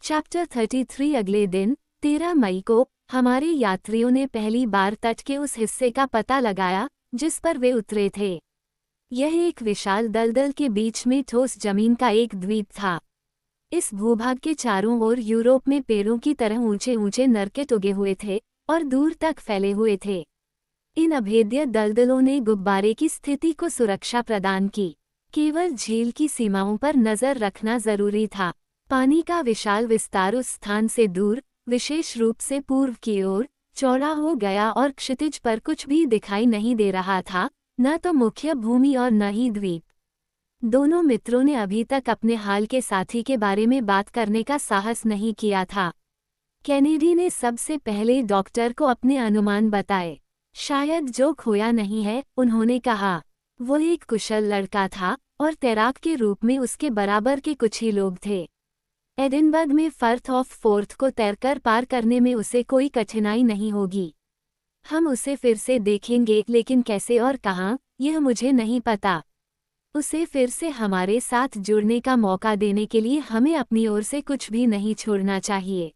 Chapter 33। अगले दिन 13 मई को हमारे यात्रियों ने पहली बार तट के उस हिस्से का पता लगाया जिस पर वे उतरे थे। यह एक विशाल दलदल के बीच में ठोस जमीन का एक द्वीप था। इस भूभाग के चारों ओर यूरोप में पेड़ों की तरह ऊंचे ऊंचे नरकेट उगे हुए थे और दूर तक फैले हुए थे। इन अभेद्य दलदलों ने गुब्बारे की स्थिति को सुरक्षा प्रदान की। केवल झील की सीमाओं पर नजर रखना जरूरी था। पानी का विशाल विस्तार उस स्थान से दूर, विशेष रूप से पूर्व की ओर, चौड़ा हो गया और क्षितिज पर कुछ भी दिखाई नहीं दे रहा था, न तो मुख्य भूमि और न ही द्वीप। दोनों मित्रों ने अभी तक अपने हाल के साथी के बारे में बात करने का साहस नहीं किया था। कैनेडी ने सबसे पहले डॉक्टर को अपने अनुमान बताए। शायद जो खोया नहीं है, उन्होंने कहा। वो एक कुशल लड़का था और तैराक के रूप में उसके बराबर के कुछ ही लोग थे। एडिनबर्ग में फर्थ ऑफ फोर्थ को तैरकर पार करने में उसे कोई कठिनाई नहीं होगी। हम उसे फिर से देखेंगे, लेकिन कैसे और कहाँ, यह मुझे नहीं पता। उसे फिर से हमारे साथ जुड़ने का मौका देने के लिए हमें अपनी ओर से कुछ भी नहीं छोड़ना चाहिए।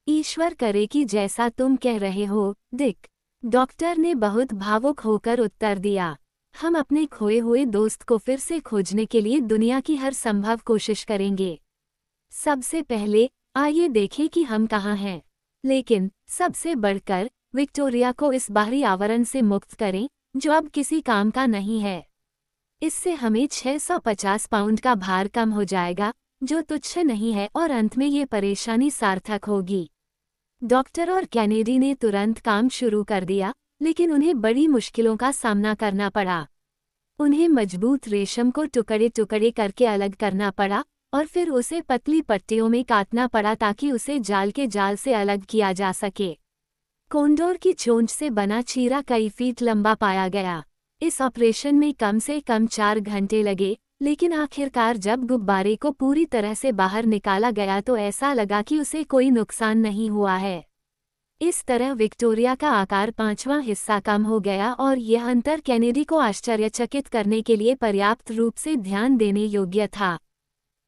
ईश्वर करे कि जैसा तुम कह रहे हो, डिक, डॉक्टर ने बहुत भावुक होकर उत्तर दिया। हम अपने खोए हुए दोस्त को फिर से खोजने के लिए दुनिया की हर संभव कोशिश करेंगे। सबसे पहले आइए देखें कि हम कहाँ हैं। लेकिन सबसे बढ़कर विक्टोरिया को इस बाहरी आवरण से मुक्त करें जो अब किसी काम का नहीं है। इससे हमें 650 पाउंड का भार कम हो जाएगा, जो तुच्छ नहीं है, और अंत में ये परेशानी सार्थक होगी। डॉक्टर और कैनेडी ने तुरंत काम शुरू कर दिया, लेकिन उन्हें बड़ी मुश्किलों का सामना करना पड़ा। उन्हें मजबूत रेशम को टुकड़े टुकड़े करके अलग करना पड़ा और फिर उसे पतली पट्टियों में काटना पड़ा ताकि उसे जाल के जाल से अलग किया जा सके। कोंडोर की चोंच से बना चीरा कई फीट लंबा पाया गया। इस ऑपरेशन में कम से कम 4 घंटे लगे, लेकिन आखिरकार जब गुब्बारे को पूरी तरह से बाहर निकाला गया तो ऐसा लगा कि उसे कोई नुकसान नहीं हुआ है। इस तरह विक्टोरिया का आकार 5वां हिस्सा कम हो गया और यह अंतर कैनेडी को आश्चर्यचकित करने के लिए पर्याप्त रूप से ध्यान देने योग्य था।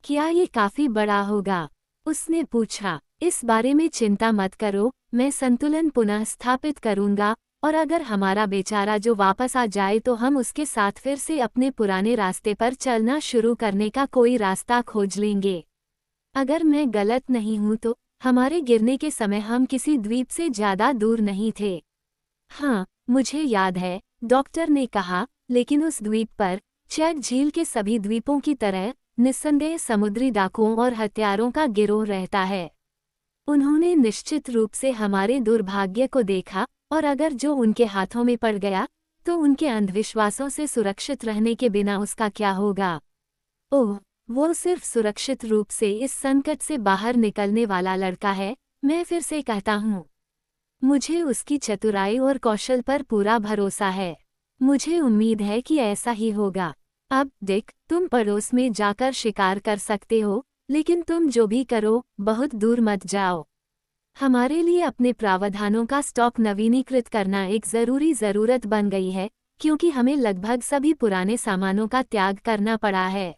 क्या ये काफी बड़ा होगा? उसने पूछा। इस बारे में चिंता मत करो, मैं संतुलन पुनः स्थापित करूंगा, और अगर हमारा बेचारा जो वापस आ जाए तो हम उसके साथ फिर से अपने पुराने रास्ते पर चलना शुरू करने का कोई रास्ता खोज लेंगे। अगर मैं गलत नहीं हूं तो हमारे गिरने के समय हम किसी द्वीप से ज्यादा दूर नहीं थे। हाँ, मुझे याद है, डॉक्टर ने कहा, लेकिन उस द्वीप पर चैग झील के सभी द्वीपों की तरह निस्संदेह समुद्री डाकुओं और हत्यारों का गिरोह रहता है। उन्होंने निश्चित रूप से हमारे दुर्भाग्य को देखा, और अगर जो उनके हाथों में पड़ गया तो उनके अंधविश्वासों से सुरक्षित रहने के बिना उसका क्या होगा? ओह, वो सिर्फ सुरक्षित रूप से इस संकट से बाहर निकलने वाला लड़का है, मैं फिर से कहता हूँ। मुझे उसकी चतुराई और कौशल पर पूरा भरोसा है। मुझे उम्मीद है कि ऐसा ही होगा। अब डिक, तुम पड़ोस में जाकर शिकार कर सकते हो, लेकिन तुम जो भी करो, बहुत दूर मत जाओ। हमारे लिए अपने प्रावधानों का स्टॉक नवीनीकृत करना एक ज़रूरत बन गई है, क्योंकि हमें लगभग सभी पुराने सामानों का त्याग करना पड़ा है।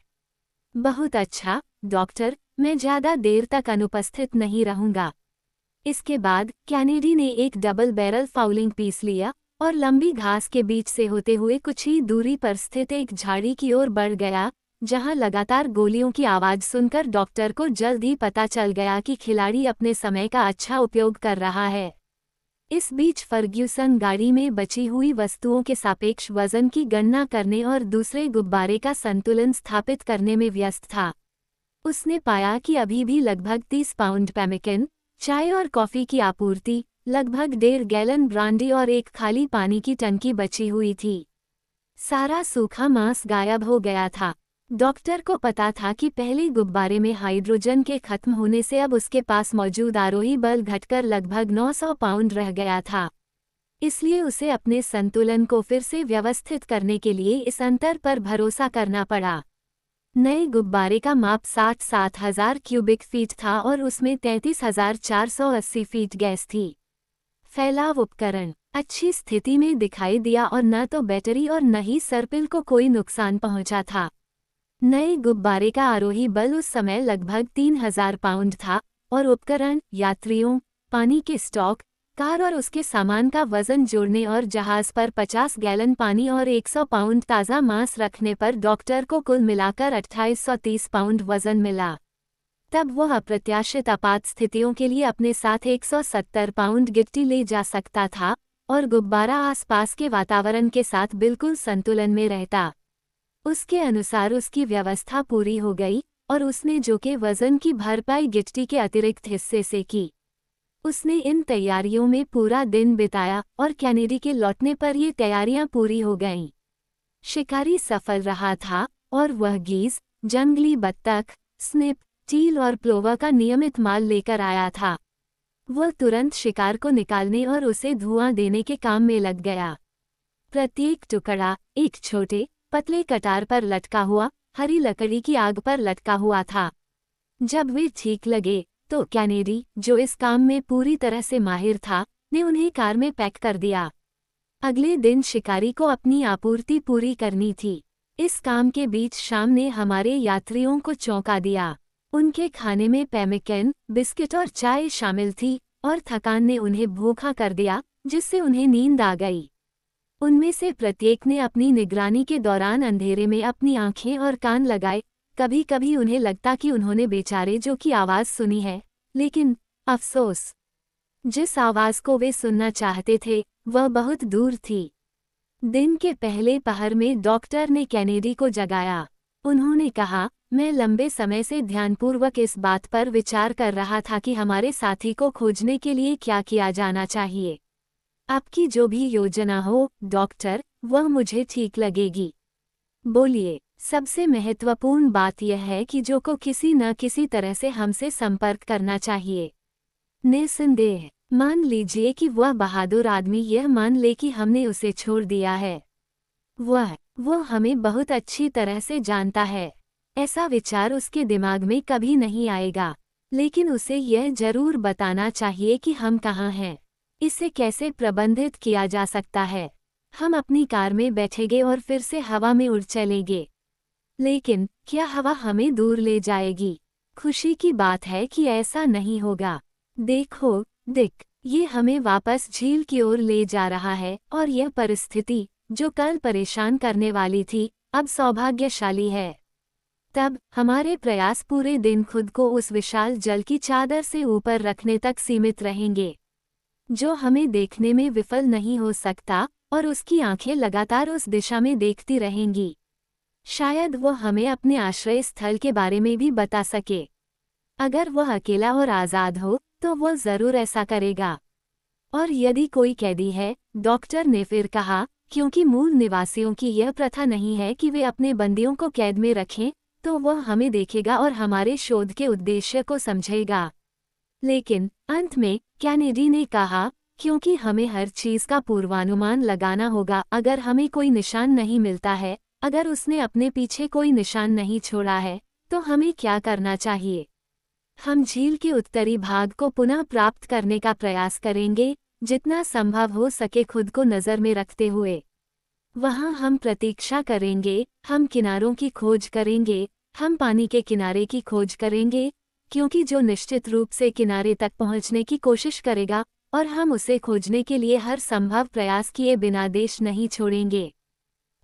बहुत अच्छा, डॉक्टर, मैं ज़्यादा देर तक अनुपस्थित नहीं रहूंगा। इसके बाद कैनेडी ने एक डबल बैरल फाउलिंग पीस लिया और लंबी घास के बीच से होते हुए कुछ ही दूरी पर स्थित एक झाड़ी की ओर बढ़ गया, जहां लगातार गोलियों की आवाज सुनकर डॉक्टर को जल्द ही पता चल गया कि खिलाड़ी अपने समय का अच्छा उपयोग कर रहा है। इस बीच फर्ग्यूसन गाड़ी में बची हुई वस्तुओं के सापेक्ष वजन की गणना करने और दूसरे गुब्बारे का संतुलन स्थापित करने में व्यस्त था। उसने पाया कि अभी भी लगभग 30 पाउंड पेमिकन, चाय और कॉफी की आपूर्ति, लगभग 1.5 गैलन ब्रांडी और एक खाली पानी की टंकी बची हुई थी। सारा सूखा मांस गायब हो गया था। डॉक्टर को पता था कि पहले गुब्बारे में हाइड्रोजन के खत्म होने से अब उसके पास मौजूद आरोही बल घटकर लगभग 900 पाउंड रह गया था। इसलिए उसे अपने संतुलन को फिर से व्यवस्थित करने के लिए इस अंतर पर भरोसा करना पड़ा। नए गुब्बारे का माप 67,000 क्यूबिक फीट था और उसमें 33,480 फीट गैस थी। फैलाव उपकरण अच्छी स्थिति में दिखाई दिया और न तो बैटरी और न ही सर्पिल को कोई नुकसान पहुंचा था। नए गुब्बारे का आरोही बल उस समय लगभग 3,000 पाउंड था और उपकरण, यात्रियों, पानी के स्टॉक, कार और उसके सामान का वजन जोड़ने और जहाज पर 50 गैलन पानी और 100 पाउंड ताज़ा मांस रखने पर डॉक्टर को कुल मिलाकर 2830 पाउंड वजन मिला। तब वह अप्रत्याशित आपात स्थितियों के लिए अपने साथ 170 पाउंड गिट्टी ले जा सकता था और गुब्बारा आसपास के वातावरण के साथ बिल्कुल संतुलन में रहता। उसके अनुसार उसकी व्यवस्था पूरी हो गई और उसने जो के वजन की भरपाई गिट्टी के अतिरिक्त हिस्से से की। उसने इन तैयारियों में पूरा दिन बिताया और कैनेडी के लौटने पर ये तैयारियां पूरी हो गईं। शिकारी सफल रहा था और वह गीज, जंगली बत्तख, स्निप, चील और प्लोवर का नियमित माल लेकर आया था। वह तुरंत शिकार को निकालने और उसे धुआं देने के काम में लग गया। प्रत्येक टुकड़ा एक छोटे, पतले कटार पर लटका हुआ, हरी लकड़ी की आग पर लटका हुआ था। जब वे ठीक लगे तो कैनेडी, जो इस काम में पूरी तरह से माहिर था, ने उन्हें कार में पैक कर दिया। अगले दिन शिकारी को अपनी आपूर्ति पूरी करनी थी। इस काम के बीच शाम ने हमारे यात्रियों को चौंका दिया। उनके खाने में पेमिकन, बिस्किट और चाय शामिल थी और थकान ने उन्हें भूखा कर दिया, जिससे उन्हें नींद आ गई। उनमें से प्रत्येक ने अपनी निगरानी के दौरान अंधेरे में अपनी आंखें और कान लगाए। कभी कभी उन्हें लगता कि उन्होंने बेचारे जो की आवाज़ सुनी है, लेकिन अफसोस, जिस आवाज़ को वे सुनना चाहते थे वह बहुत दूर थी। दिन के पहले पहर में डॉक्टर ने कैनेडी को जगाया। उन्होंने कहा, मैं लंबे समय से ध्यानपूर्वक इस बात पर विचार कर रहा था कि हमारे साथी को खोजने के लिए क्या किया जाना चाहिए। आपकी जो भी योजना हो, डॉक्टर, वह मुझे ठीक लगेगी। बोलिए। सबसे महत्वपूर्ण बात यह है कि जो को किसी न किसी तरह से हमसे संपर्क करना चाहिए। निस्संदेह, मान लीजिए कि वह बहादुर आदमी यह मान ले कि हमने उसे छोड़ दिया है। वो हमें बहुत अच्छी तरह से जानता है। ऐसा विचार उसके दिमाग में कभी नहीं आएगा, लेकिन उसे यह जरूर बताना चाहिए कि हम कहाँ हैं। इसे कैसे प्रबंधित किया जा सकता है। हम अपनी कार में बैठेंगे और फिर से हवा में उड़ चलेंगे। लेकिन क्या हवा हमें दूर ले जाएगी? खुशी की बात है कि ऐसा नहीं होगा। देखो डिक, ये हमें वापस झील की ओर ले जा रहा है और यह परिस्थिति, जो कल परेशान करने वाली थी, अब सौभाग्यशाली है। तब हमारे प्रयास पूरे दिन खुद को उस विशाल जल की चादर से ऊपर रखने तक सीमित रहेंगे, जो हमें देखने में विफल नहीं हो सकता, और उसकी आंखें लगातार उस दिशा में देखती रहेंगी। शायद वो हमें अपने आश्रय स्थल के बारे में भी बता सके। अगर वह अकेला और आज़ाद हो तो वह ज़रूर ऐसा करेगा। और यदि कोई कैदी है, डॉक्टर ने फिर कहा, क्योंकि मूल निवासियों की यह प्रथा नहीं है कि वे अपने बंदियों को कैद में रखें, तो वह हमें देखेगा और हमारे शोध के उद्देश्य को समझेगा। लेकिन अंत में कैनेडी ने कहा, क्योंकि हमें हर चीज़ का पूर्वानुमान लगाना होगा। अगर हमें कोई निशान नहीं मिलता है, अगर उसने अपने पीछे कोई निशान नहीं छोड़ा है, तो हमें क्या करना चाहिए? हम झील के उत्तरी भाग को पुनः प्राप्त करने का प्रयास करेंगे, जितना संभव हो सके खुद को नज़र में रखते हुए। वहाँ हम प्रतीक्षा करेंगे, हम किनारों की खोज करेंगे, हम पानी के किनारे की खोज करेंगे, क्योंकि जो निश्चित रूप से किनारे तक पहुँचने की कोशिश करेगा, और हम उसे खोजने के लिए हर संभव प्रयास किए बिना देश नहीं छोड़ेंगे।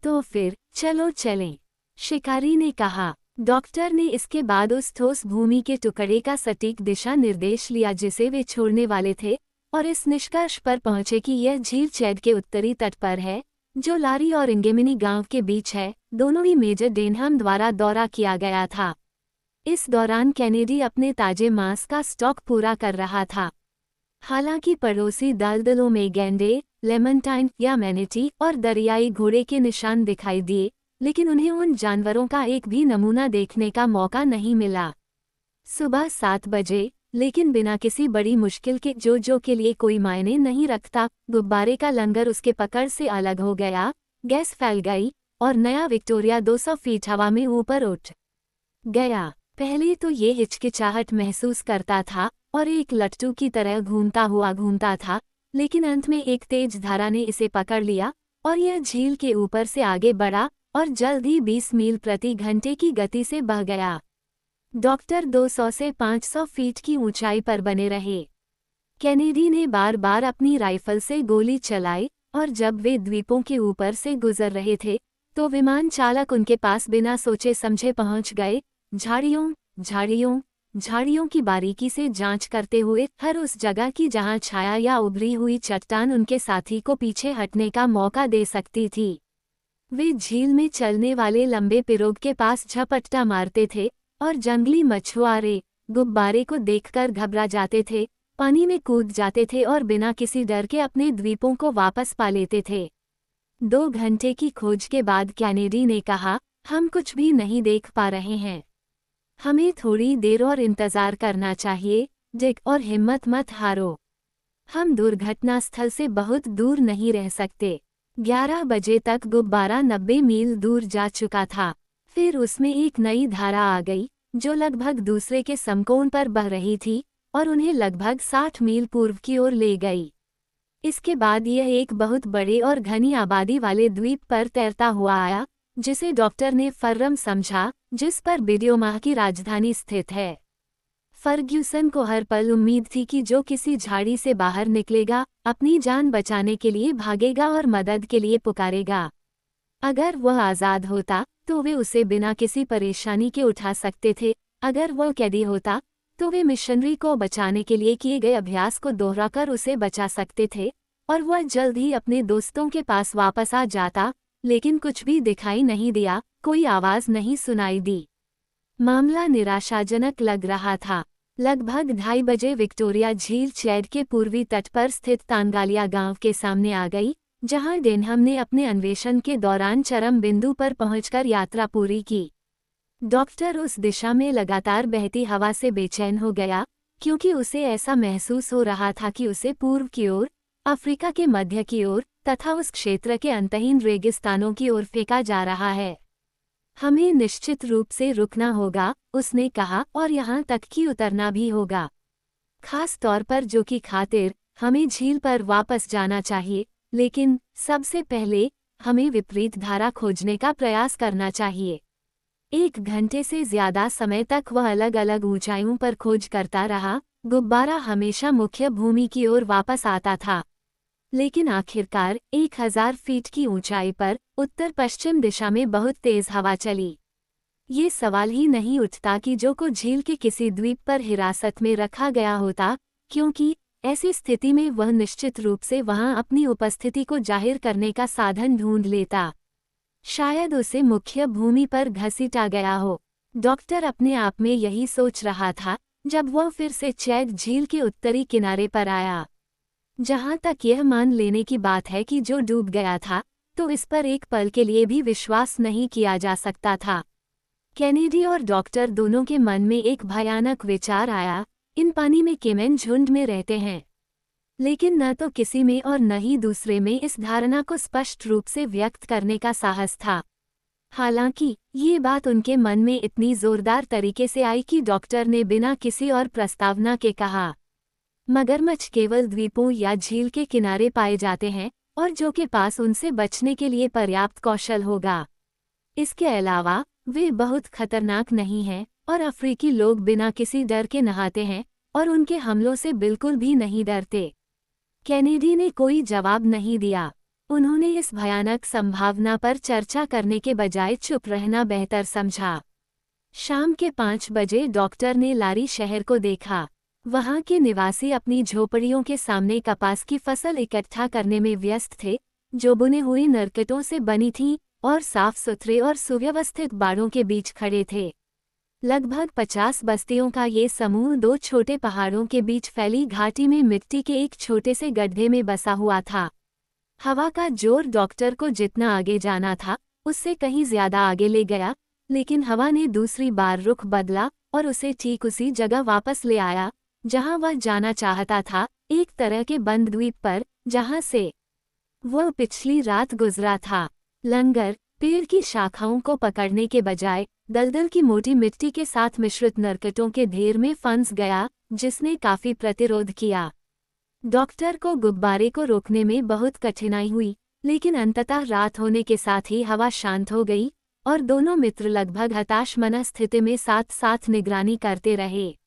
तो फिर चलो चलें, शिकारी ने कहा। डॉक्टर ने इसके बाद उस ठोस भूमि के टुकड़े का सटीक दिशा निर्देश लिया जिसे वे छोड़ने वाले थे, और इस निष्कर्ष पर पहुंचे कि यह झील चैड के उत्तरी तट पर है, जो लारी और इंगेमिनी गांव के बीच है। दोनों ही मेजर डेनहम द्वारा दौरा किया गया था। इस दौरान कैनेडी अपने ताजे मांस का स्टॉक पूरा कर रहा था। हालांकि पड़ोसी दलदलों में गैंडे, लेमनटाइन या मैनेटी और दरियाई घोड़े के निशान दिखाई दिए, लेकिन उन्हें उन जानवरों का एक भी नमूना देखने का मौका नहीं मिला। सुबह 7 बजे, लेकिन बिना किसी बड़ी मुश्किल के, जो के लिए कोई मायने नहीं रखता, गुब्बारे का लंगर उसके पकड़ से अलग हो गया, गैस फैल गई और नया विक्टोरिया 200 फीट हवा में ऊपर उठ गया। पहले तो ये हिचकिचाहट महसूस करता था और एक लट्टू की तरह घूमता था, लेकिन अंत में एक तेज धारा ने इसे पकड़ लिया और यह झील के ऊपर से आगे बढ़ा और जल्द ही 20 मील प्रति घंटे की गति से बह गया। डॉक्टर 200 से 500 फीट की ऊंचाई पर बने रहे। कैनेडी ने बार बार अपनी राइफल से गोली चलाई और जब वे द्वीपों के ऊपर से गुजर रहे थे तो विमान चालक उनके पास बिना सोचे समझे पहुंच गए, झाड़ियों झाड़ियों झाड़ियों की बारीकी से जांच करते हुए, हर उस जगह की जहां छाया या उभरी हुई चट्टान उनके साथी को पीछे हटने का मौका दे सकती थी। वे झील में चलने वाले लंबे पिरोग के पास झपट्टा मारते थे और जंगली मछुआरे गुब्बारे को देखकर घबरा जाते थे, पानी में कूद जाते थे और बिना किसी डर के अपने द्वीपों को वापस पा लेते थे। 2 घंटे की खोज के बाद कैनेडी ने कहा, हम कुछ भी नहीं देख पा रहे हैं। हमें थोड़ी देर और इंतजार करना चाहिए, डिक, और हिम्मत मत हारो। हम दुर्घटना स्थल से बहुत दूर नहीं रह सकते। 11 बजे तक गुब्बारा 90 मील दूर जा चुका था। फिर उसमें एक नई धारा आ गई जो लगभग दूसरे के समकोण पर बह रही थी और उन्हें लगभग 60 मील पूर्व की ओर ले गई। इसके बाद यह एक बहुत बड़े और घनी आबादी वाले द्वीप पर तैरता हुआ आया, जिसे डॉक्टर ने फर्रम समझा, जिस पर बिडियोमाह की राजधानी स्थित है। फर्ग्यूसन को हर पल उम्मीद थी कि जो किसी झाड़ी से बाहर निकलेगा, अपनी जान बचाने के लिए भागेगा और मदद के लिए पुकारेगा। अगर वह आज़ाद होता तो वे उसे बिना किसी परेशानी के उठा सकते थे, अगर वह कैदी होता तो वे मिशनरी को बचाने के लिए किए गए अभ्यास को दोहराकर उसे बचा सकते थे और वह जल्द ही अपने दोस्तों के पास वापस आ जाता। लेकिन कुछ भी दिखाई नहीं दिया, कोई आवाज़ नहीं सुनाई दी। मामला निराशाजनक लग रहा था। लगभग 2:30 बजे विक्टोरिया झील चैड के पूर्वी तट पर स्थित तांगालिया गांव के सामने आ गई, जहां डेनहम ने अपने अन्वेषण के दौरान चरम बिंदु पर पहुंचकर यात्रा पूरी की। डॉक्टर उस दिशा में लगातार बहती हवा से बेचैन हो गया, क्योंकि उसे ऐसा महसूस हो रहा था कि उसे पूर्व की ओर, अफ्रीका के मध्य की ओर तथा उस क्षेत्र के अंतहीन रेगिस्तानों की ओर फेंका जा रहा है। हमें निश्चित रूप से रुकना होगा, उसने कहा, और यहाँ तक कि उतरना भी होगा। खास तौर पर जो की खातिर हमें झील पर वापस जाना चाहिए, लेकिन सबसे पहले हमें विपरीत धारा खोजने का प्रयास करना चाहिए। 1 घंटे से ज्यादा समय तक वह अलग अलग ऊंचाइयों पर खोज करता रहा। गुब्बारा हमेशा मुख्य भूमि की ओर वापस आता था, लेकिन आखिरकार 1000 फीट की ऊंचाई पर उत्तर पश्चिम दिशा में बहुत तेज हवा चली। ये सवाल ही नहीं उठता कि जो को झील के किसी द्वीप पर हिरासत में रखा गया होता, क्योंकि ऐसी स्थिति में वह निश्चित रूप से वहां अपनी उपस्थिति को जाहिर करने का साधन ढूंढ लेता। शायद उसे मुख्य भूमि पर घसीटा गया हो। डॉक्टर अपने आप में यही सोच रहा था जब वह फिर से चैड झील के उत्तरी किनारे पर आया। जहां तक यह मान लेने की बात है कि जो डूब गया था, तो इस पर एक पल के लिए भी विश्वास नहीं किया जा सकता था। कैनेडी और डॉक्टर दोनों के मन में एक भयानक विचार आया, इन पानी में केमेन झुंड में रहते हैं। लेकिन न तो किसी में और न ही दूसरे में इस धारणा को स्पष्ट रूप से व्यक्त करने का साहस था। हालांकि ये बात उनके मन में इतनी जोरदार तरीके से आई कि डॉक्टर ने बिना किसी और प्रस्तावना के कहा, मगरमच्छ केवल द्वीपों या झील के किनारे पाए जाते हैं और जो के पास उनसे बचने के लिए पर्याप्त कौशल होगा। इसके अलावा वे बहुत खतरनाक नहीं हैं और अफ्रीकी लोग बिना किसी डर के नहाते हैं और उनके हमलों से बिल्कुल भी नहीं डरते। कैनेडी ने कोई जवाब नहीं दिया। उन्होंने इस भयानक संभावना पर चर्चा करने के बजाय चुप रहना बेहतर समझा। शाम के 5 बजे डॉक्टर ने लारी शहर को देखा। वहां के निवासी अपनी झोपड़ियों के सामने कपास की फसल इकट्ठा करने में व्यस्त थे, जो बुने हुए नरकटों से बनी थीं और साफ सुथरे और सुव्यवस्थित बाड़ों के बीच खड़े थे। लगभग 50 बस्तियों का ये समूह 2 छोटे पहाड़ों के बीच फैली घाटी में मिट्टी के एक छोटे से गड्ढे में बसा हुआ था। हवा का जोर डॉक्टर को जितना आगे जाना था उससे कहीं ज्यादा आगे ले गया, लेकिन हवा ने दूसरी बार रुख बदला और उसे ठीक उसी जगह वापस ले आया जहां वह जाना चाहता था, एक तरह के बंद द्वीप पर जहां से वह पिछली रात गुजरा था। लंगर पेड़ की शाखाओं को पकड़ने के बजाय दलदल की मोटी मिट्टी के साथ मिश्रित नरकटों के ढेर में फंस गया, जिसने काफी प्रतिरोध किया। डॉक्टर को गुब्बारे को रोकने में बहुत कठिनाई हुई, लेकिन अंततः रात होने के साथ ही हवा शांत हो गई और दोनों मित्र लगभग हताश मनस्थिति में साथ साथ निगरानी करते रहे।